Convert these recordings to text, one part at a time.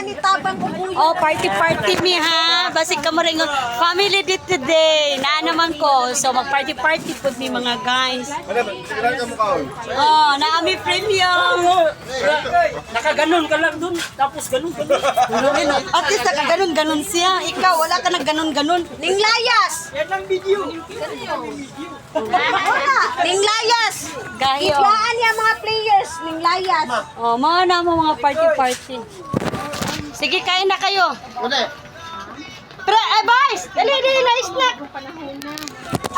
manitabang ubuyo. Oh, party mi ha. Basig ka mo rin. Family day today. Na naman ko. So, mag-party po mi mga guys. Oh, naami premium. Nakaganon ka lang dun, tapos ganon ka lang. At least nakaganon-ganon siya. Ikaw, wala ka nagganon-ganon. Ninglayas! Yan ang video. Wala! Ninglayas! Gahi, oh. Biglaan niya mga players. Ninglayas. Oh, mga na mo mga party. Sige, kain na kayo. Pero, boys! Dali, na snack.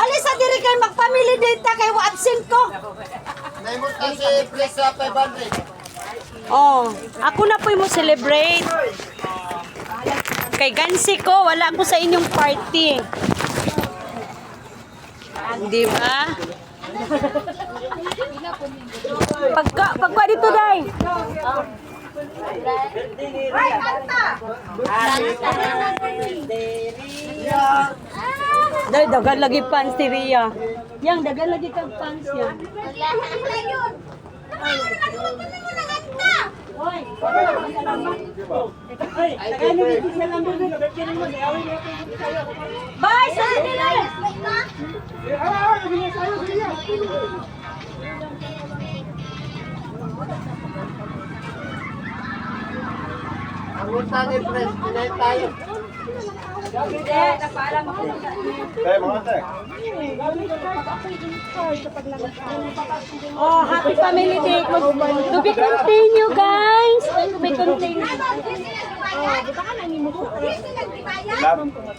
Alisa, diri kayo mag-family date ta kayo absent ko. Naimot kasi please sa 500. Oh, ako na po mo celebrate. Kay Gansi ko, wala ko sa inyong party. Di ba? Pagka dito, Day. Ay, kanta! Day, dagan lagi pants si Ria. Yang, dagan lagi kang pants yan. Kanta yun! Nakakalimutan mo na kanta! Bye, Sandy! Ang utang ni press, pinay tayo. Oh, happy family day. To be continue, guys. To be continue.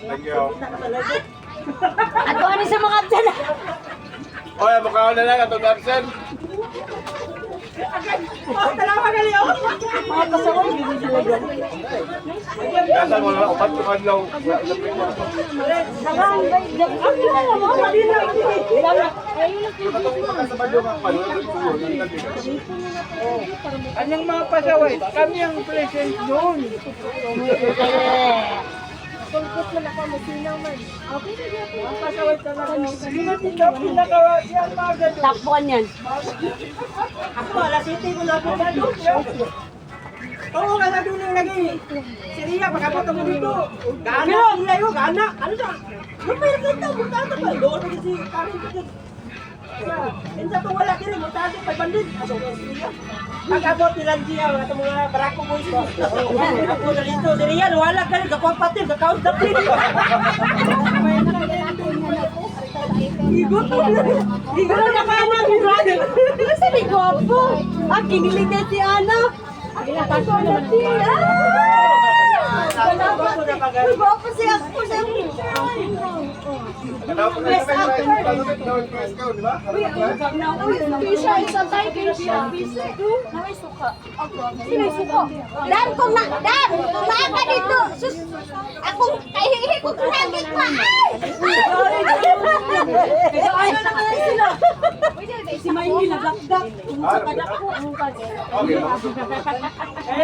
Thank you. At ano sa mga absent? Oy, mukha ko na lang atong absent. Mga pasaway, hindi sila dyan. Kasal mo na upat ko kadlaw. Anyang mga pasaway, kami ang present doon. Tungkot mo na kami, sinaw man. Okay na yan. Ang pasaway talaga. Hindi natin daw pinakawa yan mga Takbuhan yan. Ako, alas 7 ko na po na doon. Oo, wala doon yung lagi. Siriya, pagkabot ako dito. Gana, ang layo, gana. Ano siya? Ano pa yung kita? Mutata pa. Doon pa kasi karin ko dyan. Insa to wala kiri, mutata pa bandit. Aso ko Siriya. Pagkabot nila siya, mga barako boys ko. Ako na dito, Siriya, wala ka rin. Kapag patil, kakaunt na plin. Igot na ka na, brother. Kasi ni Gwapo. Ah, kinilig na si Ana. Ako na siya. Gwapo siya. Ako siya. Pisha, isang tayo pisha. Naway suka. Sinay suka. Dan, kung ka dito. Sus, akong kahihi ko kunagit pa. Ay, ano na kaya sila? Si Maymil nagdakdak. Sa kadako. Okay.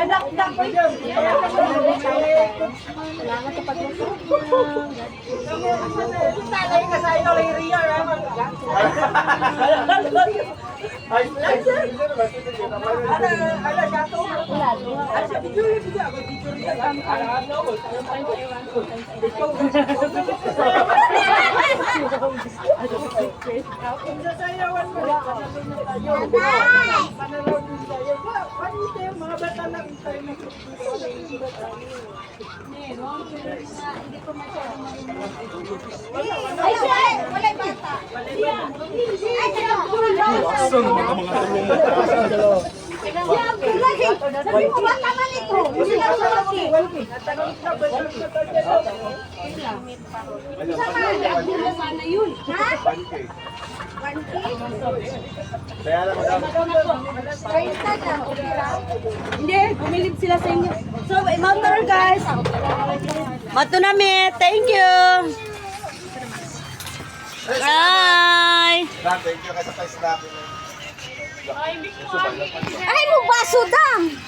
Nagdakdak. Salamat sa pagluto. Talay ka sa ito, lang Ria. Ala, gato. Ala, sa video yun, video. Ako, video rin. Kung sasayawan mo, panalaw din sa'yo. Panito yung mga bata lang tayo na Ay, siya! Wala'y bata. Ay, siya! Sabi mo, bata man ito. Sila sa laki. Sana yun. Ha? Kaya lang Hindi, bumilib sila sa inyo. So, motor guys. Mato namin. Thank you. Bye. Thank you kasi sa snack. Ay, mo baso dam!